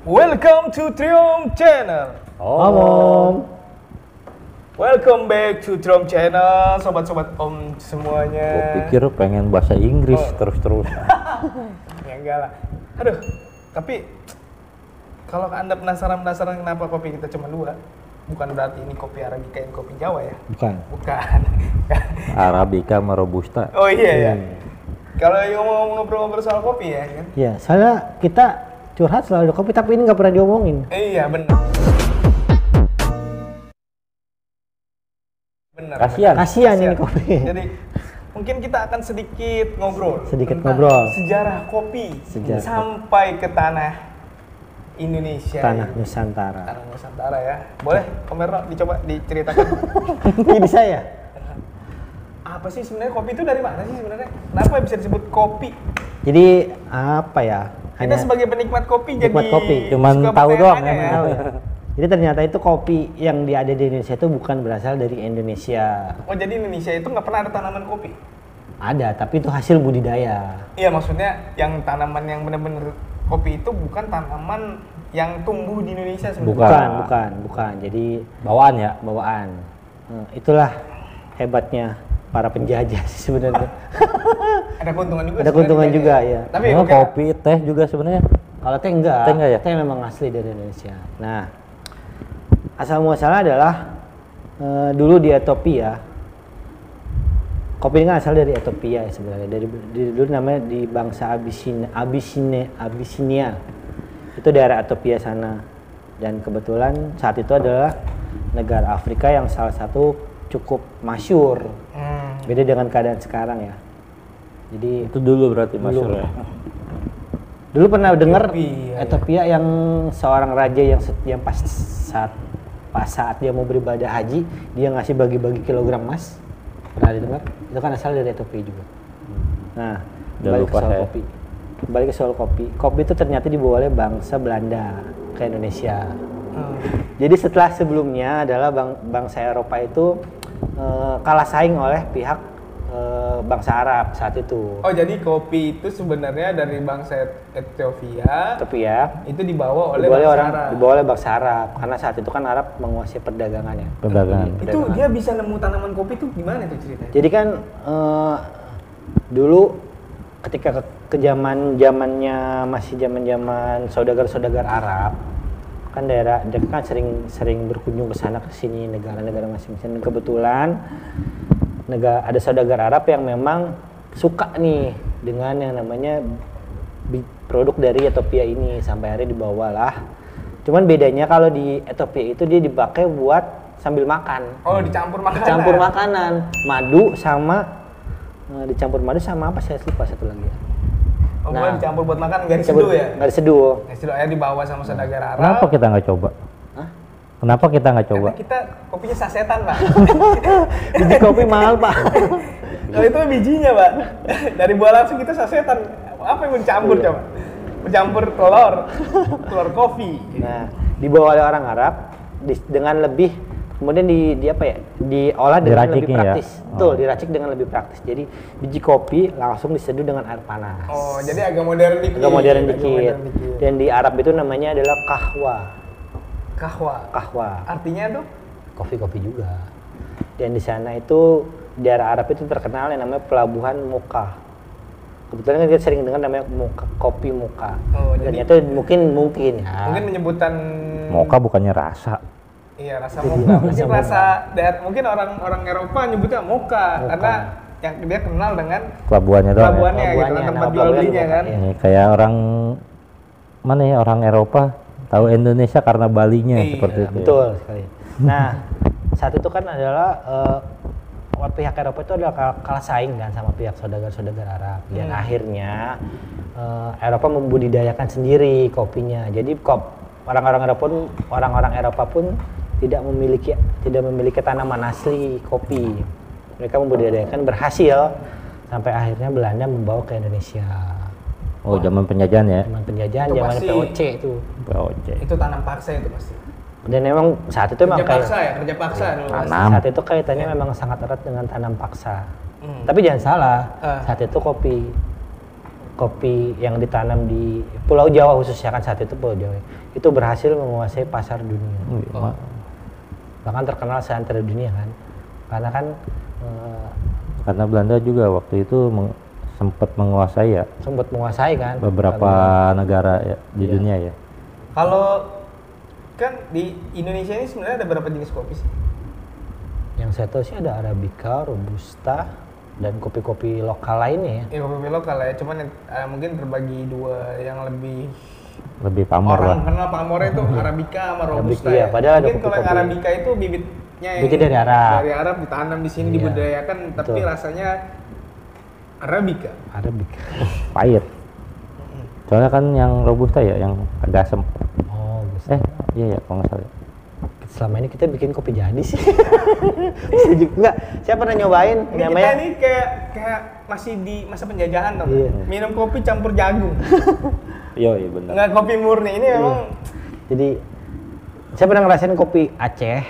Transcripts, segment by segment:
Welcome to Triumph Channel. Om. Welcome back to Triumph Channel, sobat-sobat Om semuanya. Gue pikir pengen bahasa Inggris terus-terus. Ya enggak lah. Aduh, tapi kalau Anda penasaran kenapa kopi kita cuma dua, bukan berarti ini kopi Arabica dan kopi Jawa ya? Bukan. Bukan. Arabica sama Robusta. Oh iya ya. Kalau mau ngobrol-ngobrol soal kopi ya kan? Ya, soalnya kita curhat selalu ada kopi, tapi ini nggak pernah diomongin. Iya benar. Kasihan ini kopi. Jadi mungkin kita akan sedikit ngobrol. Tentang sejarah kopi Sejarah sampai ke tanah Indonesia. Tanah Nusantara. Tanah Nusantara ya. Boleh, Komerno dicoba diceritakan. Ini saya. Apa sih sebenarnya kopi itu dari mana sih sebenarnya? Kenapa bisa disebut kopi? Jadi apa ya? Kita sebagai penikmat kopi penikmat jadi kopi. Cuman suka tahu doang pertanyaannya ya. Tahu ya? Jadi ternyata itu kopi yang ada di Indonesia itu bukan berasal dari Indonesia. Oh jadi Indonesia itu nggak pernah ada tanaman kopi? Ada, tapi itu hasil budidaya. Iya maksudnya yang tanaman yang benar-benar kopi itu bukan tanaman yang tumbuh di Indonesia sebenarnya. Bukan. Jadi Bawaan ya. bawaan. Itulah hebatnya para penjajah sih sebenarnya. Ada keuntungan juga. Ada keuntungan juga ya. Tapi Emang oke. kopi, teh juga sebenarnya. Kalau teh enggak. Teh enggak ya? Teh memang asli dari Indonesia. Nah, asal muasalnya adalah dulu di Ethiopia. Kopi ini kan asal dari Ethiopia ya sebenarnya. Dari dulu namanya di bangsa Abyssinia. Itu daerah Ethiopia sana. Dan kebetulan saat itu adalah negara Afrika yang salah satu cukup masyhur. Beda dengan keadaan sekarang ya. Jadi Itu dulu berarti masyhur ya. dulu pernah dengar Ethiopia, Ethiopia yang seorang raja yang pas saat dia mau beribadah haji, dia ngasih bagi-bagi kilogram emas. Pernah didengar? Itu kan asal dari Ethiopia juga. Nah, balik ke soal kopi. Balik ke soal kopi. Kopi itu ternyata dibawa oleh bangsa Belanda ke Indonesia. Jadi sebelumnya adalah bangsa Eropa itu kalah saing oleh pihak bangsa Arab saat itu. Oh jadi kopi itu sebenarnya dari bangsa Ethiopia itu dibawa oleh bangsa Arab karena saat itu kan Arab menguasai perdagangannya. Itu dia bisa nemu tanaman kopi itu gimana itu ceritanya? Jadi kan dulu ketika ke zamannya masih zaman saudagar Arab kan dia kan sering berkunjung ke sana ke sini negara-negara masing-masing. Kebetulan ada saudagar Arab yang memang suka nih dengan yang namanya produk dari Ethiopia ini, sampai akhirnya dibawalah. Cuman bedanya kalau di Ethiopia itu dia dipakai buat sambil makan. Oh, dicampur makanan. Dicampur makanan, madu sama apa saya lupa satu lagi. Oh, bukan dicampur buat makan, nggak diseduh ya? Nggak diseduh. Akhirnya dibawa sama saudagar Arab. Kenapa kita nggak coba? Kenapa kita nggak coba? Karena kita kopinya sasetan, Pak. Biji kopi mahal, Pak. Kalau itu bijinya, Pak. Dari buah langsung kita sasetan. Apa yang mau dicampur coba? Mencampur telur kopi. Nah, dibawa oleh orang Arab dengan lebih kemudian diolah dengan lebih praktis. Ya? Betul, diracik dengan lebih praktis. Jadi biji kopi langsung diseduh dengan air panas. Oh, jadi agak modern dikit. Dan di Arab itu namanya adalah kahwa. Artinya tuh kopi juga. Dan di sana itu di daerah Arab itu terkenal yang namanya pelabuhan Mocha. Kebetulan kan kita sering dengar namanya kopi Mocha. Oh, dan jadi itu mungkin ya. mungkin menyebutan Mocha bukannya rasa. Iya, rasa mocha. Mungkin orang Eropa nyebutnya mocha karena yang dia kenal dengan Pelabuhannya doang. Pelabuhannya gitu, tempat jual belinya kan. Ini kayak orang mana ya, orang Eropa tahu Indonesia karena Balinya seperti itu. Betul sekali. Nah, saat itu kan adalah pihak Eropa itu adalah kalah saing kan sama pihak saudagar Arab. Dan akhirnya Eropa membudidayakan sendiri kopinya. Jadi orang-orang Eropa pun tidak memiliki tanaman asli kopi. Mereka membudidayakan, berhasil sampai akhirnya Belanda membawa ke Indonesia. Oh, zaman penjajahan ya? Zaman penjajahan, Itu zaman pasti POC itu. POC. Itu tanam paksa itu pasti. Dan memang saat itu memang kerja paksa dulu. Tanam. saat itu kaitannya memang sangat erat dengan tanam paksa. Tapi jangan salah, saat itu kopi kopi yang ditanam di Pulau Jawa khususnya kan saat itu Pulau Jawa itu berhasil menguasai pasar dunia. Bahkan terkenal seantero dunia kan. Karena kan Karena Belanda juga waktu itu sempat menguasai ya sempat menguasai kan beberapa negara ya, di dunia ya. Kalau kan di Indonesia ini sebenarnya ada berapa jenis kopi sih? Yang saya tahu sih ada Arabica, Robusta, dan kopi-kopi lokal lainnya ya. Ya kopi lokal ya, cuman mungkin terbagi dua yang Lebih pamor lah. orang kenal pamornya itu Arabica sama Robusta Arabica, ya. padahal ada Mungkin kalau yang kopi-kopi. Arabica itu bibitnya Dari Arab. Dari Arab ditanam di sini Iya, dibudidayakan, tapi betul. rasanya Arabica. Arabica. Pahit. Soalnya kan yang robusta ya, yang agak asem. Oh, bisa. Iya ya, kalau nggak salah. Selama ini kita bikin kopi jadi sih. Bisa juga. Enggak, saya pernah nyobain Ini kita namanya. ini kayak masih di masa penjajahan dong. Iya. Minum kopi campur jagung. Iya benar. Nggak kopi murni ini memang Jadi saya pernah ngerasain kopi Aceh,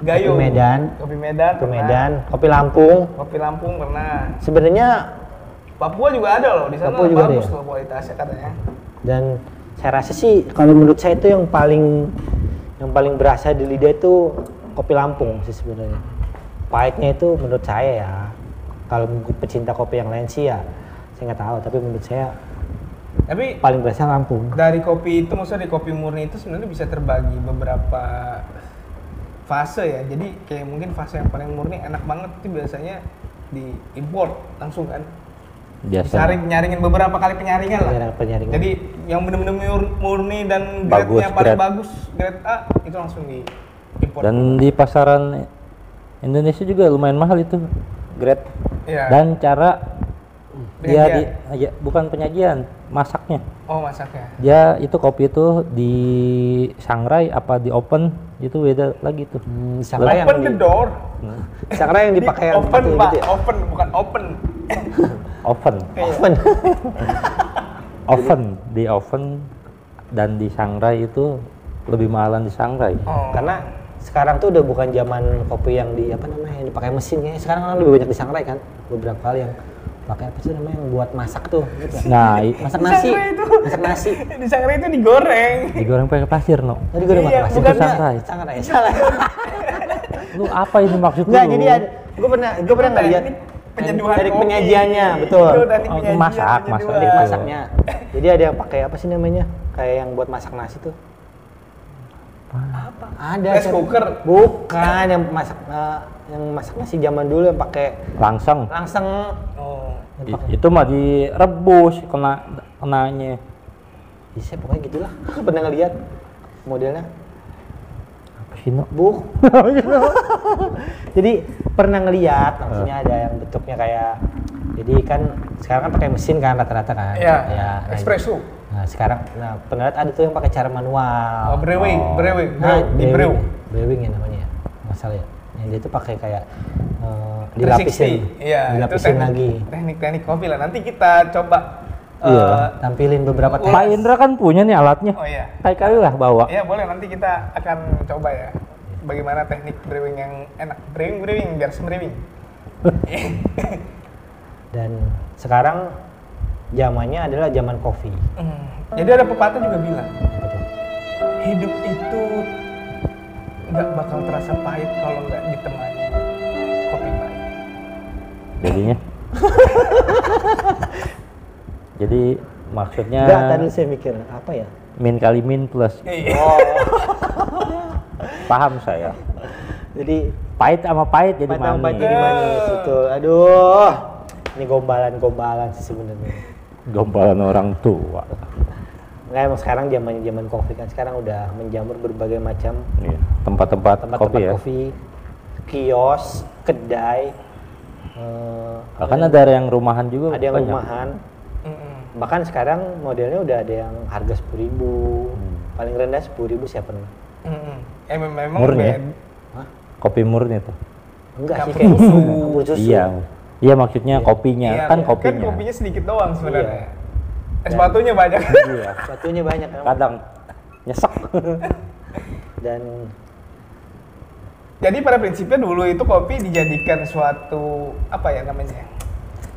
Gayo. Kopi Medan. Kopi Medan. kopi pernah. Medan, kopi Lampung. Kopi Lampung pernah. Sebenarnya Papua juga ada loh di sana. Papua juga bagus ada ya? loh kualitasnya katanya. dan saya rasa sih kalau menurut saya itu yang paling berasa di lidah itu kopi Lampung sih sebenarnya. Pahitnya itu menurut saya ya. Kalau pecinta kopi yang lain sih ya saya nggak tahu, tapi menurut saya Tapi paling berasa Lampung. dari kopi itu, maksudnya di kopi murni itu sebenarnya bisa terbagi beberapa fase ya. Jadi kayak mungkin fase yang paling murni enak banget itu biasanya di import langsung kan. Biasa. Nyaringin beberapa kali penyaringan lah. Penyaringan. Jadi yang benar-benar murni dan Bagus, grade-nya paling grade. bagus, grade A itu langsung di import. Dan di pasaran Indonesia juga lumayan mahal itu grade. Iya. Dan cara Penyajian. bukan penyajian, masaknya. Oh, masaknya. Dia itu kopi itu di sangrai apa di open itu beda lagi tuh. Sangrai yang Open the door. Sangrai yang dipakai yang open, gitu Pak. ya? Open bukan open. Oven, Oven. oven di oven dan di sangrai itu lebih mahalan di sangrai. Oh. Karena sekarang tuh udah bukan zaman kopi yang di apa namanya yang dipakai mesin ya. Sekarang kan lebih banyak di sangrai kan. Beberapa kali yang pakai apa sih namanya yang buat masak tuh. Gitu. Nah, Masak Di nasi. sangrai itu. Masak nasi. Di sangrai itu digoreng. digoreng pakai pasir, no. Tadi gue udah Iya, masak nasi. bukan Itu sangrai. Sangrai. Salah. Lu apa ini maksud Enggak, lu? jadi ada gue pernah ngeliat Teknik penyeduhan teknik kopi. penyajiannya, betul. Itu teknik Oh, penyajian, masak, penyeduhan. masak. Teknik Itu. masaknya. Jadi ada yang pakai apa sih namanya? Kayak yang buat masak nasi tuh. Apa? Ada. Rice cooker. Bukan yang masak nasi zaman dulu yang pakai Langsung. langseng. Oh. Yang pakai- Itu mah direbus kenanya. Bisa pokoknya gitulah. Pernah ngeliat modelnya? Apa sih, no? Jadi pernah ngeliat maksudnya ada yang bentuknya kayak jadi kan sekarang kan pakai mesin kan rata-rata kan. Iya. Ya, Espresso. Nah sekarang pernah lihat ada tuh yang pakai cara manual. Oh, brewing, Oh. brewing, Nah, di brew. brewing ya namanya ya, masalah ya. Yang dia tuh pakai kayak dilapisin, 360. Iya, itu dilapisin lagi. teknik kopi lah. Nanti kita coba. Iya. Tampilin beberapa Oh, Pak teknik. Indra kan punya nih alatnya. Oh iya. Kali lah bawa. Iya boleh, nanti kita akan coba ya. Bagaimana teknik brewing yang enak. Brewing biar sembrewing. Dan sekarang zamannya adalah zaman kopi. Jadi ada pepatah juga bilang, Apa tuh? hidup itu nggak bakal terasa pahit kalau nggak ditemani kopi pahit. Jadinya. Jadi maksudnya Enggak, tadi saya mikir apa ya? min kali min plus. Iya. Oh, Paham saya. jadi Pahit sama pahit jadi Patang manis. jadi manis itu. Aduh, ini gombalan sebenarnya. Gompalan orang tua. Nggak, emang sekarang zaman kopi kan sekarang udah menjamur berbagai macam Iya. Tempat-tempat kopi tempat-tempat ya. kopi, kios, kedai, Bahkan ada yang rumahan juga. ada yang banyak. rumahan. Mm-mm. Bahkan sekarang modelnya udah ada yang harga 10.000, paling rendah 10.000 siapa nih? Mm-mm. Memang Murni ya? beda. Hah? Kopi murni tuh. Enggak sih Campur kayak susu. campur susu. Iya. Iya maksudnya kopinya Iya, kan iya. kopinya. Kan kopinya sedikit doang sebenarnya. Iya. Es batunya banyak. Iya. Satunya banyak kan. Kadang nyesek. Dan Jadi pada prinsipnya dulu itu kopi dijadikan suatu apa ya namanya?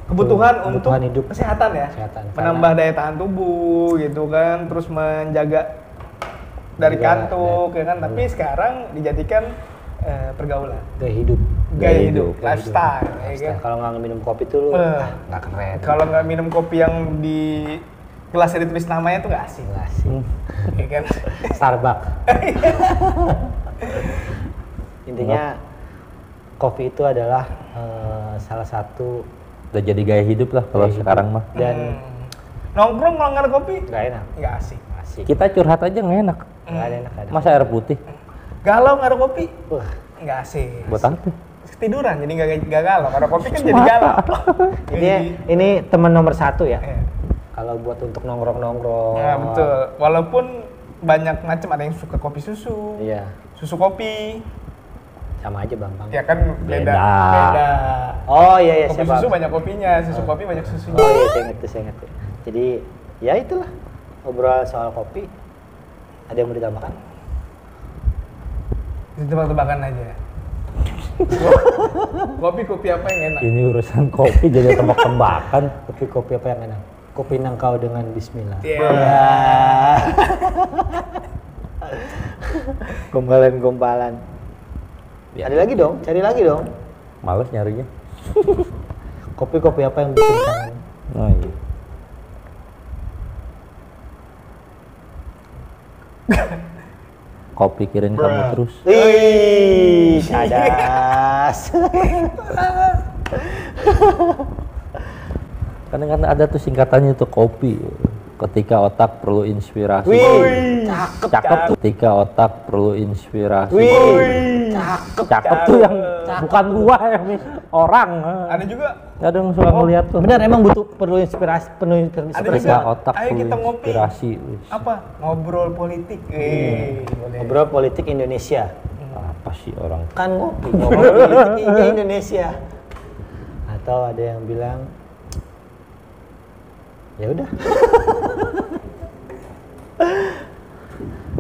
kebutuhan untuk kebutuhan hidup. kesehatan ya. Kesehatan. Menambah daya tahan tubuh gitu kan, terus menjaga dari Menjaga kantuk ya kan. Tapi sekarang dijadikan pergaulan, Gaya hidup. gaya hidup, hidup. lifestyle, ya kan. Kalau nggak minum kopi tuh lu nggak keren. Kalau nggak minum kopi yang di gelasnya ditulis namanya tuh nggak asik, Nggak sih. ya kan. Starbucks. Intinya kopi itu adalah salah satu Udah jadi gaya hidup lah kalau Gaya hidup. sekarang mah. dan Nongkrong kalau nggak ada kopi nggak enak. nggak asik. Asik. Kita curhat aja nggak enak. Nggak ada enak. Ada. Masa air putih? Galau nggak ada kopi Wah, nggak asik. Buat apa? Ketiduran jadi nggak galau. Kalau kopi kan jadi galau. ini teman nomor satu ya. Iya. Kalau buat untuk nongkrong-nongkrong. Ya betul. Walaupun banyak macam, ada yang suka kopi susu, Iya. susu kopi, Sama aja Bambang. ya kan beda. Beda. Beda. Oh iya iya Kopi siapa? susu banyak kopinya, susu kopi banyak susunya. Oh iya saya ngerti. Jadi ya itulah obrolan soal kopi. Ada yang mau ditambahkan? Tebak-tebakan aja. Kopi apa yang enak? Ini urusan kopi jadi tebak-tebakan. Kopi apa yang enak? Kopi nangkau dengan bismillah. Iya. Gompalan-gompalan. Ya. Ada lagi dong, cari lagi dong. Males nyarinya. Kopi-kopi apa yang bikin kangen? Oh iya. Kopi kirim kamu terus. Wih, cadas. Kadang-kadang ada tuh singkatannya tuh kopi. Ketika otak perlu inspirasi. Wih, cakep. Cakep tuh. Ketika otak perlu inspirasi. Wih, cakep. Cakep tuh yang bukan gua yang orang. Ada juga. Kadang suka ngeliat tuh. Benar emang perlu inspirasi, penuh inspirasi. Ada Ketika juga. otak Ayo perlu kita ngopi. inspirasi. Apa? Ngobrol politik. Boleh. Ngobrol politik Indonesia. Apa sih orang? Kan ngopi, ngobrol politik Indonesia. Atau ada yang bilang ya udah.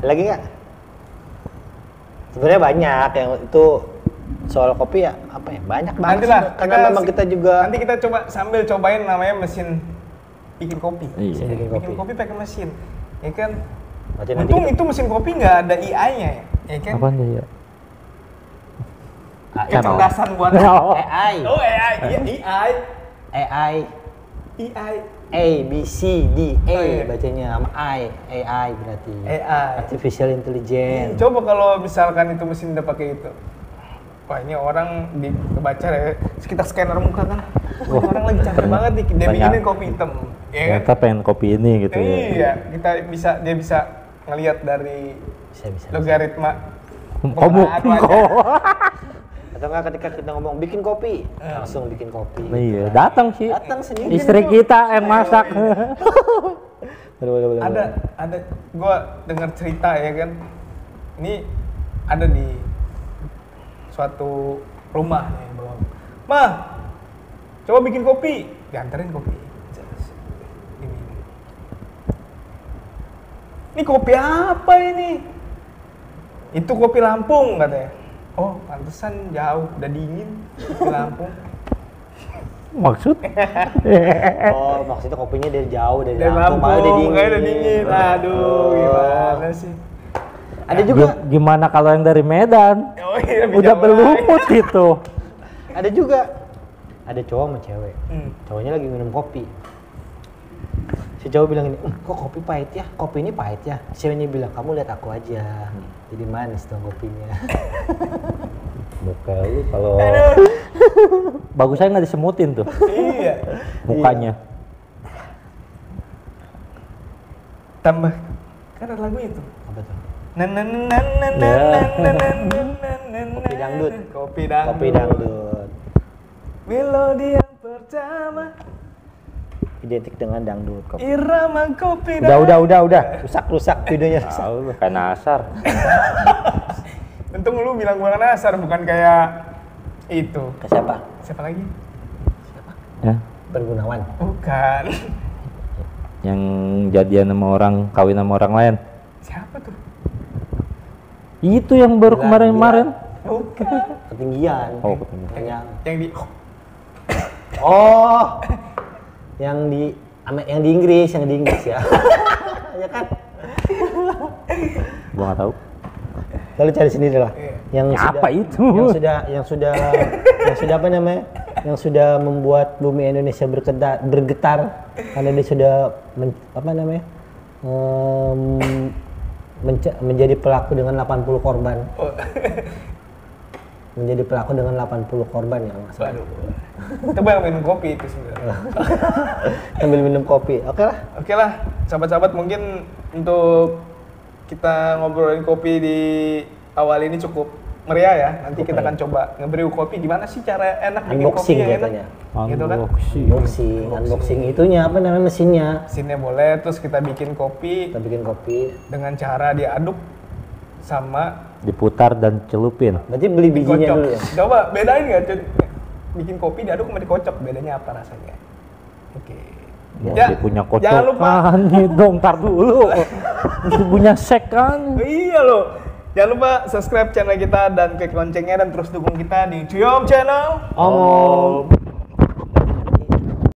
Lagi nggak? Sebenarnya banyak yang itu soal kopi ya apa ya banyak banget. Nanti lah. sih, karena memang kita juga Nanti kita coba sambil cobain namanya mesin bikin kopi. Iya. Bikin kopi pakai mesin, ya kan? Berarti nanti Untung kita- itu mesin kopi nggak ada AI-nya ya kan? Apaan dia ya? Kecerdasan buat AI, Oh AI, iya AI, AI, AI, A, B, C, D, A Oh, iya. bacanya sama AI berarti. AI. Artificial Intelligence. Coba kalau misalkan itu mesin udah pakai itu, wah ini orang kebaca ya, sekitar scanner muka kan, wah, orang lagi capek banget nih, dia Banyak. bikinin kopi hitam, ya kan? Ternyata pengen kopi ini gitu ya. Iya, dia bisa ngelihat dari Bisa. logaritma. Kamu Atau enggak ketika kita ngomong bikin kopi, langsung bikin kopi. Iya, datang sih. Datang sendiri. Istri kita yang masak. Boleh. Ada, gua dengar cerita ya kan, ini ada di suatu rumah nih bahwa, "Mah, coba bikin kopi." Dianterin kopi. Ini kopi apa ini? Itu kopi Lampung katanya. Oh, pantesan jauh, udah dingin kopi Lampung. Maksud? Oh, maksudnya kopinya dari jauh dari Dari Lampung, malah Lampung, udah dingin. Aduh, gimana sih? Ada juga, Gimana kalau yang dari Medan? Oh iya, Udah jauh berlumut gitu. ada juga. Ada cowok sama cewek. Hmm. Cowoknya lagi minum kopi. Si cowok bilang ini, kok kopi pahit ya? Kopi ini pahit ya? Si ceweknya bilang, kamu lihat aku aja. Jadi manis dong kopinya. Muka lu kalau bagusnya nggak disemutin tuh Iya. mukanya. Tambah kan ada lagu itu. Apa tuh? Kopi dangdut. Kopi dangdut. Kopi dangdut. Melodi yang pertama. Identik dengan dangdut. Kopi. Irama kopi dangdut. Udah. Rusak videonya rusak. Tahu lu kayak Nasar. Untung lu bilang gua Nasar bukan kayak itu. Ke siapa? Siapa lagi? Ya, Bergunawan. Bukan. yang jadian sama orang, kawin sama orang lain. Siapa tuh? Itu yang baru Gila. kemarin. Bukan. Ketinggian. Oh, ketinggian. Kenyang. Yang di Oh, yang di Inggris ya. Ya kan? Gua nggak tahu. Lalu cari sendiri lah. Yang Ya, sudah, apa itu? Yang sudah apa namanya? Yang sudah membuat bumi Indonesia bergetar karena dia sudah menjadi pelaku dengan 80 korban. Menjadi pelaku dengan 80 korban ya Mas. Waduh. Kita banyak minum kopi itu sebenarnya. Sambil minum kopi. Oke lah, sahabat-sahabat, mungkin untuk kita ngobrolin kopi di awal ini cukup meriah ya. Nanti kita akan coba nge-brew kopi. Gimana sih cara enak bikin kopi Unboxing yang katanya. enak? Gitu kan? Unboxing itunya apa namanya mesinnya? Mesinnya boleh, terus kita bikin kopi Kita bikin kopi. dengan cara diaduk sama Diputar dan celupin. Berarti beli bijinya dikocok. dulu ya. Coba bedain nggak? Bikin kopi diaduk sama dikocok, bedanya apa rasanya? Oke. Ya, dia punya jangan lupa. kocokan dong, ntar dulu. Dia punya sek kan. Iya loh. Jangan lupa subscribe channel kita dan klik loncengnya dan terus dukung kita di Cium Channel. Omong